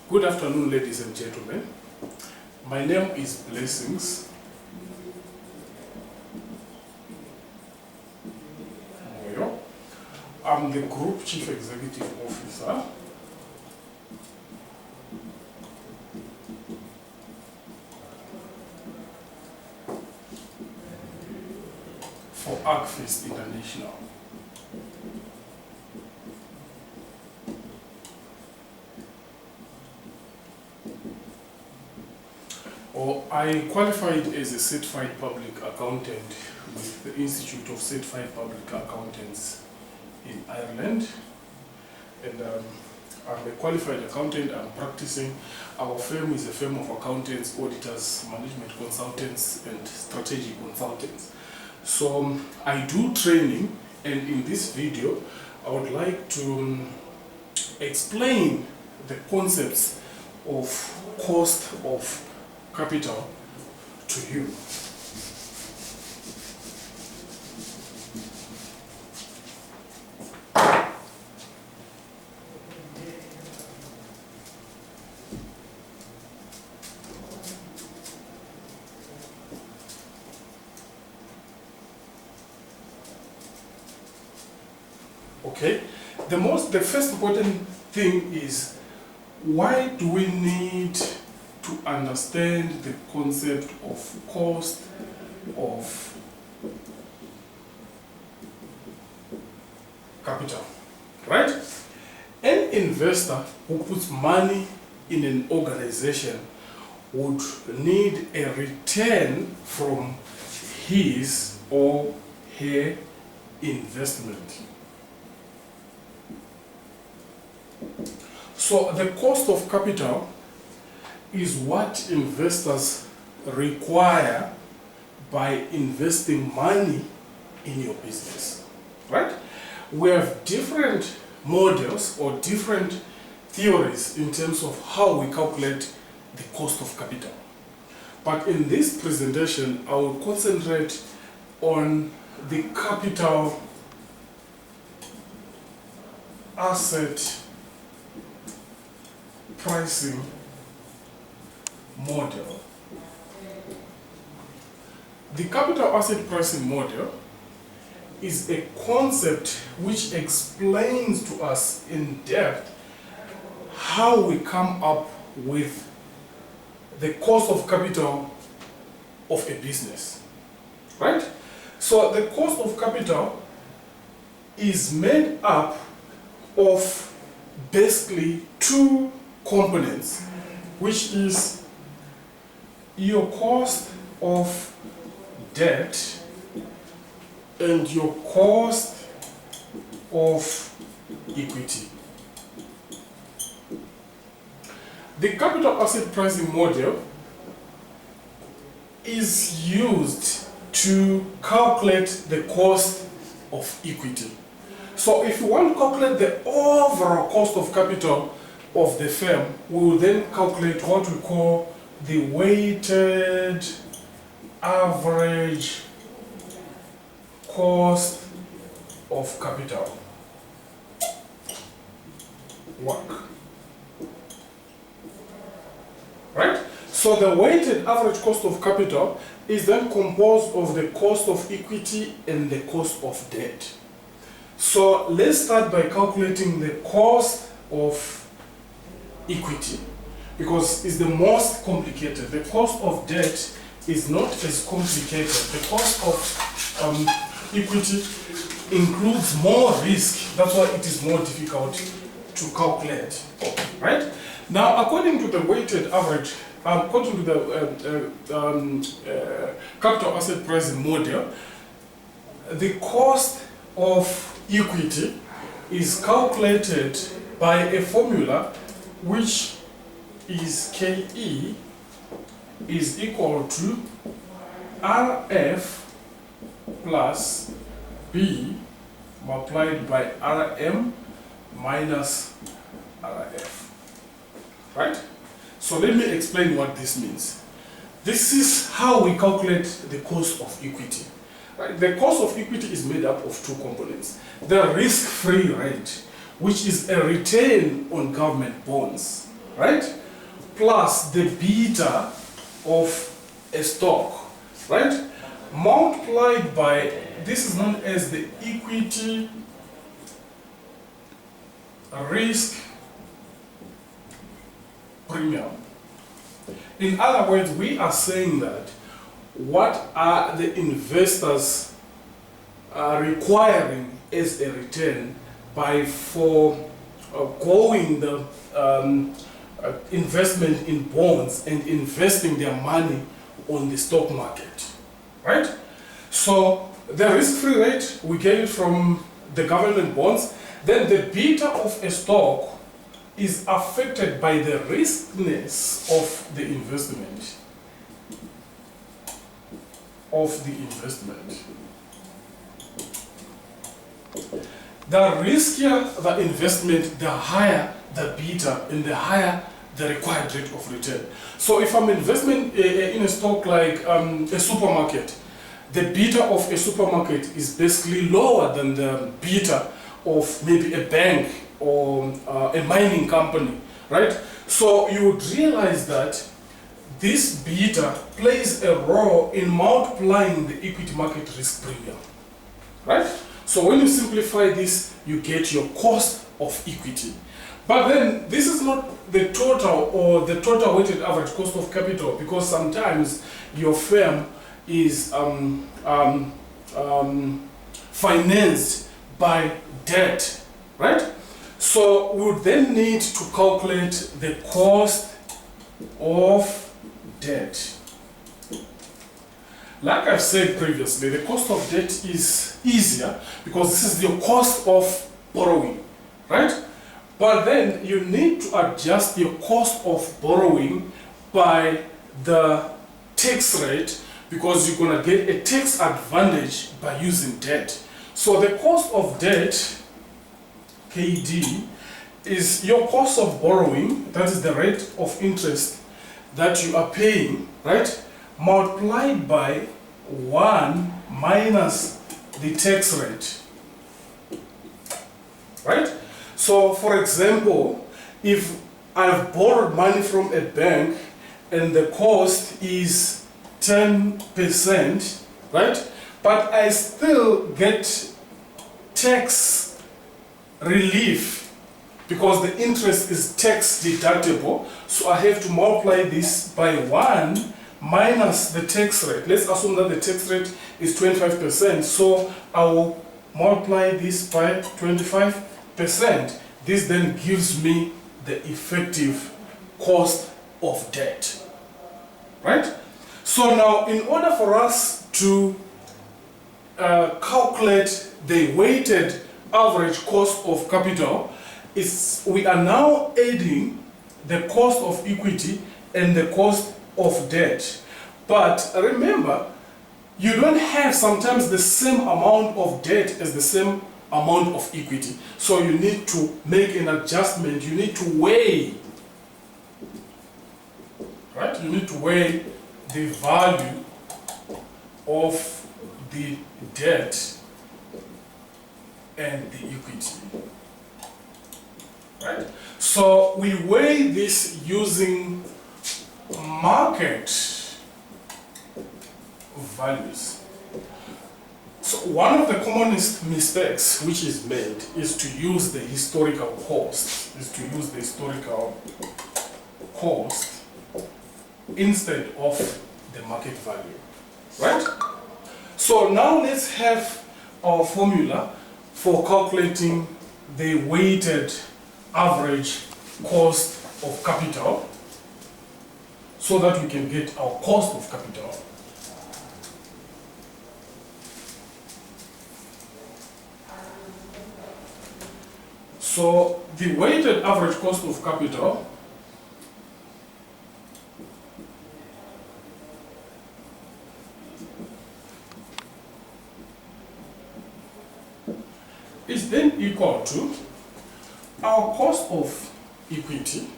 Good afternoon, ladies and gentlemen. My name is Blessings Moyo. I'm the Group Chief Executive Officer for AgFest International. I qualified as a certified public accountant with the Institute of Certified Public Accountants in Ireland, and I'm a qualified accountant. I'm practicing. Our firm is a firm of accountants, auditors, management consultants, and strategic consultants. So I do training, and in this video I would like to explain the concepts of cost of capital to you. Okay, the first important thing is, why do we need to understand the concept of cost of capital, right? An investor who puts money in an organization would need a return from his or her investment. So the cost of capital is what investors require by investing money in your business, right? We have different models or different theories in terms of how we calculate the cost of capital. But in this presentation, I will concentrate on the capital asset pricing model. The capital asset pricing model is a concept which explains to us in depth how we come up with the cost of capital of a business, right? So the cost of capital is made up of basically two components, which is your cost of debt and your cost of equity. The capital asset pricing model is used to calculate the cost of equity. So if you want to calculate the overall cost of capital of the firm, we will then calculate what we call the weighted average cost of capital work. Right? So the weighted average cost of capital is then composed of the cost of equity and the cost of debt. So let's start by calculating the cost of equity, because it's the most complicated. The cost of debt is not as complicated. The cost of equity includes more risk. That's why it is more difficult to calculate, right? Now, according to the weighted average, according to the capital asset pricing model, the cost of equity is calculated by a formula which is KE is equal to RF plus B multiplied by RM minus RF. Right? So let me explain what this means. This is how we calculate the cost of equity. Right? The cost of equity is made up of two components. The risk-free rate, which is a return on government bonds, right? Plus the beta of a stock, right? Multiplied by, this is known as the equity risk premium. In other words, we are saying that what are the investors requiring as a return by growing the investment in bonds and investing their money on the stock market, right? So the risk-free rate, we get it from the government bonds. Then the beta of a stock is affected by the riskiness of the investment. The riskier the investment, the higher the beta and the higher the required rate of return. So if I'm investing in a stock like a supermarket, the beta of a supermarket is basically lower than the beta of maybe a bank or a mining company, right? So you would realize that this beta plays a role in multiplying the equity market risk premium, right? So when you simplify this, you get your cost of equity. But then this is not the total or the total weighted average cost of capital, because sometimes your firm is financed by debt, right? So we would then need to calculate the cost of debt. Like I've said previously, the cost of debt is easier because this is the cost of borrowing, right? But then you need to adjust your cost of borrowing by the tax rate, because you're going to get a tax advantage by using debt. So the cost of debt, KD, is your cost of borrowing, that is the rate of interest that you are paying, right? Multiplied by 1 minus the tax rate, right? So for example, if I've borrowed money from a bank and the cost is 10%, right? But I still get tax relief because the interest is tax deductible. So I have to multiply this by 1 minus the tax rate. Let's assume that the tax rate is 25%. So I will multiply this by 25%. This then gives me the effective cost of debt, right? So now, in order for us to calculate the weighted average cost of capital, we are now adding the cost of equity and the cost of debt. But remember, you don't have sometimes the same amount of debt as the same amount of equity. So you need to make an adjustment. You need to weigh, right? You need to weigh the value of the debt and the equity, right? So we weigh this using market values. So one of the commonest mistakes which is made is to use the historical cost, instead of the market value, right? So now let's have our formula for calculating the weighted average cost of capital so that we can get our cost of capital. So the weighted average cost of capital is then equal to our cost of equity,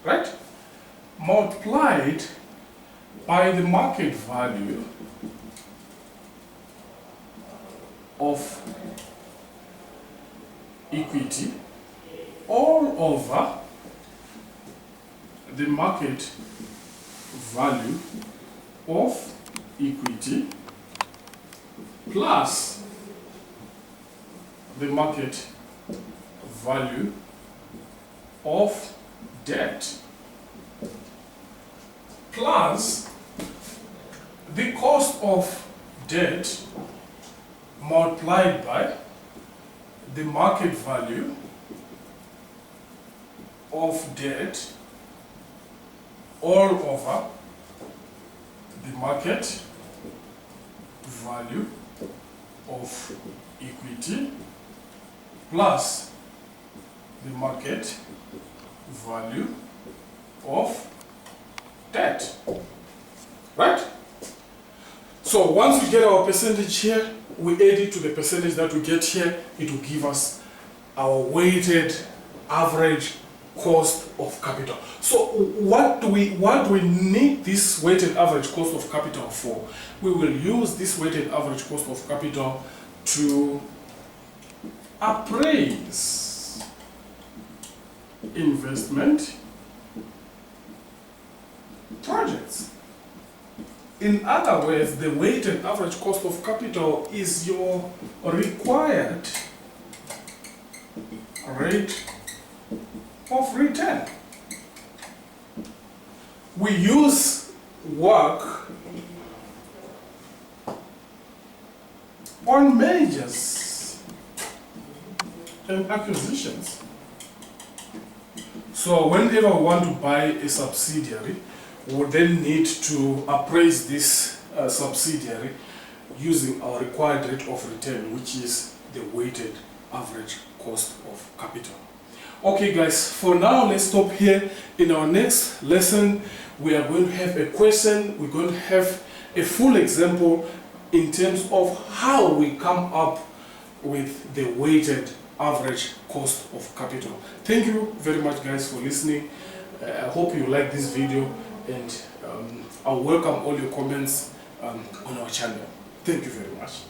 right, multiplied by the market value of equity all over the market value of equity plus the market value of debt plus the cost of debt multiplied by the market value of debt all over the market value of equity plus the market value of debt. Right? So once we get our percentage here, we add it to the percentage that we get here, it will give us our weighted average cost of capital. So what do we need this weighted average cost of capital for? We will use this weighted average cost of capital to appraise investment projects. In other words, the weighted average cost of capital is your required rate of return. We use work on mergers and acquisitions. So whenever we want to buy a subsidiary, we would then need to appraise this subsidiary using our required rate of return, which is the weighted average cost of capital. Okay guys, for now let's stop here. In our next lesson, we are going to have a question, we're going to have a full example in terms of how we come up with the weighted average cost of capital. Thank you very much guys for listening. I hope you like this video, and I'll welcome all your comments on our channel. Thank you very much.